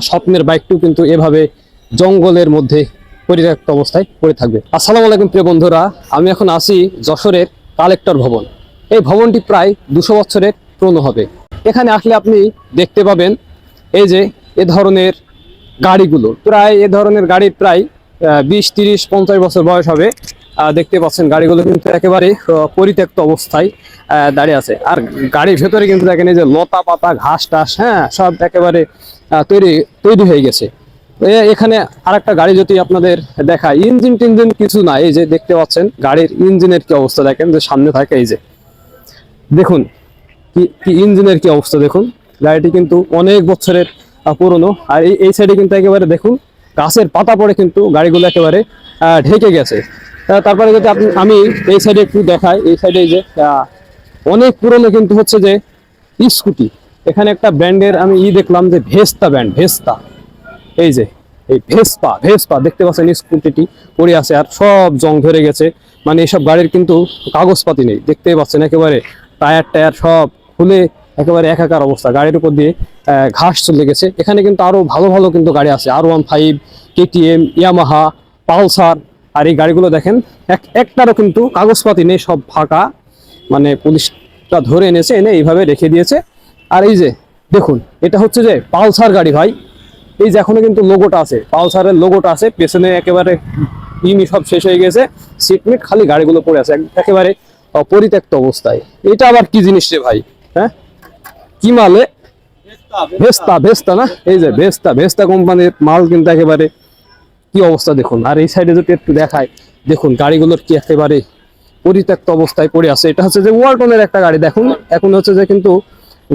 স্বপ্নের বাইকটিও কিন্তু এভাবে জঙ্গলের মধ্যে পরিত্যক্ত অবস্থায় পড়ে থাকবে। আসসালামু আলাইকুম প্রিয় বন্ধুরা, আমি এখন আছি যশোরের কালেক্টর ভবন। এই ভবনটি প্রায় 200 বছরের পুরনো হবে। এখানে আসলে আপনি দেখতে পাবেন এই যে এ ধরনের গাড়িগুলো, প্রায় এ ধরনের গাড়ির প্রায় 20, 30, 50 বছর বয়স হবে। দেখতে পাচ্ছেন গাড়িগুলো কিন্তু একেবারে পরিত্যক্ত অবস্থায় দাঁড়িয়ে আছে। আর গাড়ির ভেতরে কিন্তু দেখেন এই যে লতা পাতা ঘাস টাস, হ্যাঁ, সব একেবারে তৈরি হয়ে গেছে। এখানে আরেকটা গাড়ি যদি আপনাদের দেখায়, ইঞ্জিন টিঞ্জিন কিছু না, এই যে দেখতে পাচ্ছেন গাড়ির ইঞ্জিনের কি অবস্থা দেখেন, যে সামনে থাকে এই যে দেখুন কি ইঞ্জিনের কি অবস্থা দেখুন। গাড়িটি কিন্তু অনেক বছরের পুরনো। আর এই সাইডে কিন্তু একেবারে দেখুন গাছের পাতা পড়ে কিন্তু গাড়িগুলো একেবারে ঢেকে গেছে। তারপরে যদি আমি এই সাইডে একটু দেখাই, এই সাইডে যে অনেক পুরনো কিন্তু হচ্ছে যে স্কুটি। এখানে একটা ব্র্যান্ডের আমি দেখলাম যে ভেস্তা ব্র্যান্ড, ভেস্তা, এই যে এই ভেস্পা দেখতে পাচ্ছেন স্কুটিটি পড়ে আছে আর সব জং ধরে গেছে। মানে এইসব গাড়ির কিন্তু কাগজপাতি নেই, দেখতেই পাচ্ছেন একেবারে টায়ার সব খুলে একেবারে একাকার অবস্থা। গাড়ির উপর দিয়ে ঘাস চলে গেছে। এখানে কিন্তু আরো ভালো ভালো কিন্তু গাড়ি আছে, R15, KTM, ইয়ামাহা, পালসার। আর এই গাড়িগুলো দেখেন একটারও কিন্তু কাগজপাতি নেই, সব ফাঁকা। মানে পুলিশটা ধরে এনেছে, এনে এইভাবে রেখে দিয়েছে। আর এই যে দেখুন এটা হচ্ছে যে পালসার গাড়ি ভাই। এই যে এখনো কিন্তু লোগোটা আছে, পালসারের লোগোটা আছে, পেছনে একেবারে সব শেষ হয়ে গেছে, সিটমিট খালি গাড়িগুলো পড়ে আছে একেবারে পরিত্যক্ত অবস্থায়। এটা আবার কি জিনিস রে ভাই? হ্যাঁ, কি মালে? ভেস্তা না? এই যে ভেস্তা কোম্পানির মাল কিন্তু একেবারে কি অবস্থা দেখুন। আর এই সাইডে যদি একটু দেখায়, দেখুন গাড়িগুলোর কি একেবারে পরিত্যক্ত অবস্থায় পড়ে আছে। এটা হচ্ছে যে ওয়ালটনের একটা গাড়ি। দেখুন এখন হচ্ছে যে কিন্তু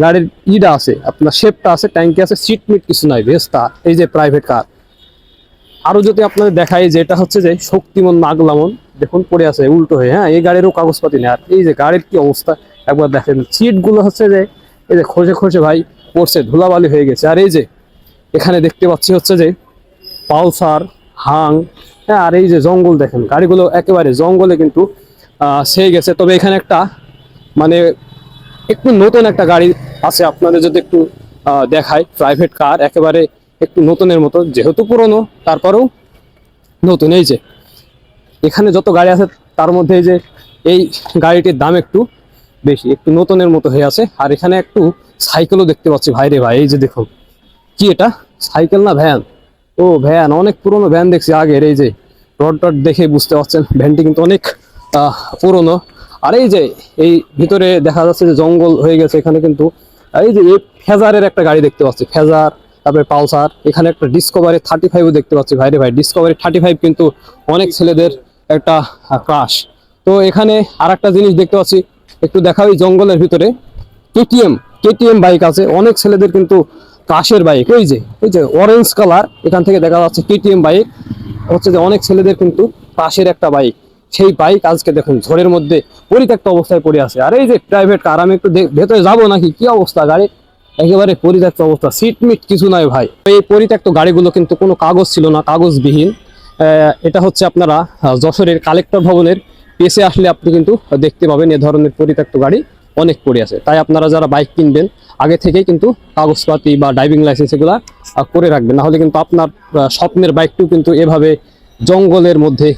গাড়ির ইডা আছে, আপনার শেপটা আছে, ট্যাঙ্কি আছে, সিট মিট কিছু নাই, ভেস্তা। এই যে প্রাইভেট কার। আরো যদি আপনাদের দেখাই যে এটা হচ্ছে যে শক্তিমন নাগলামন, দেখুন পড়ে আছে উল্টো হয়ে। হ্যাঁ, এই গাড়িরও কাগজপাতি নেই। আর এই যে গাড়ির কি অবস্থা একবার দেখেন, সিট গুলো হচ্ছে যে এই যে খসে ভাই পড়ছে, ধুলাবালি হয়ে গেছে। আর এই যে এখানে দেখতে পাচ্ছি হচ্ছে যে পালসার, হাং, হ্যাঁ। আর এই যে জঙ্গল দেখেন, গাড়িগুলো একেবারে জঙ্গলে কিন্তু সেয়ে গেছে। তবে এখানে একটা মানে একটু নতুন একটা গাড়ি আছে, আপনাদের যদি একটু দেখায়, প্রাইভেট কার, একেবারে একটু নতুনের মতো, যেহেতু পুরনো তারপরেও নতুন। এই যে এখানে যত গাড়ি আছে তার মধ্যে এই যে এই গাড়িটির দাম একটু বেশি, একটু নতুনের মতো হয়ে আছে। আর এখানে একটু সাইকেলও দেখতে পাচ্ছি ভাই রে ভাই। এই যে দেখুন কি এটা, সাইকেল না ভ্যান? ও ভ্যান, অনেক পুরনো ভ্যান দেখছি আগের। এই যে রড দেখে বুঝতে পারছেন ভ্যানটি কিন্তু অনেক পুরনো। আর এই যে এই ভিতরে দেখা যাচ্ছে যে জঙ্গল হয়ে গেছে। এখানে কিন্তু এই যে ফেজারের একটা গাড়ি দেখতে পাচ্ছি, ফেজার, তারপরে পালসার। এখানে একটা ডিসকভারি 35 দেখতে পাচ্ছি ভাই রে ভাই। ডিসকভারি 35 কিন্তু অনেক ছেলেদের একটা ক্রাশ। তো এখানে আর একটা জিনিস দেখতে পাচ্ছি, একটু দেখা ওই জঙ্গলের ভিতরে কেটিএম বাইক আছে, অনেক ছেলেদের কিন্তু কাশের বাইক। ওই যে অরেঞ্জ কালার, এখান থেকে দেখা যাচ্ছে কেটিএম বাইক হচ্ছে যে অনেক ছেলেদের কিন্তু পাশের একটা বাইক। সেই বাইক আজকে দেখুন ঝড়ের মধ্যে পরিত্যক্ত অবস্থায় পড়ে আছে। আর এই যে প্রাইভেট কার, আমি একটু ভেতরে যাবো নাকি, কি অবস্থা গাড়ি, একেবারে পরিত্যক্ত অবস্থা, সিট মিট কিছু নাই ভাই। এই পরিত্যক্ত গাড়িগুলো কিন্তু কোনো কাগজ ছিল না, কাগজবিহীন। এটা হচ্ছে আপনারা যশোরের কালেক্টর ভবনের পেছে আসলে আপনি কিন্তু দেখতে পাবেন এ ধরনের পরিত্যক্ত গাড়ি অনেক পড়ে আছে। তাই আপনারা যারা বাইক কিনবেন আগে থেকেই কিন্তু কাগজপাতি বা ড্রাইভিং লাইসেন্স এগুলা করে রাখবেন, না হলে কিন্তু আপনার স্বপ্নের বাইকটিও কিন্তু এভাবে জঙ্গলের মধ্যে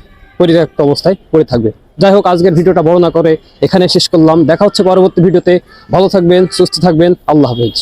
পরিত্যক্ত অবস্থায় পড়ে থাকবে। যাই হোক, আজকের ভিডিওটা বড় না করে এখানে শেষ করলাম। দেখা হচ্ছে পরবর্তী ভিডিওতে। ভালো থাকবেন, সুস্থ থাকবেন, আল্লাহ হাফেজ।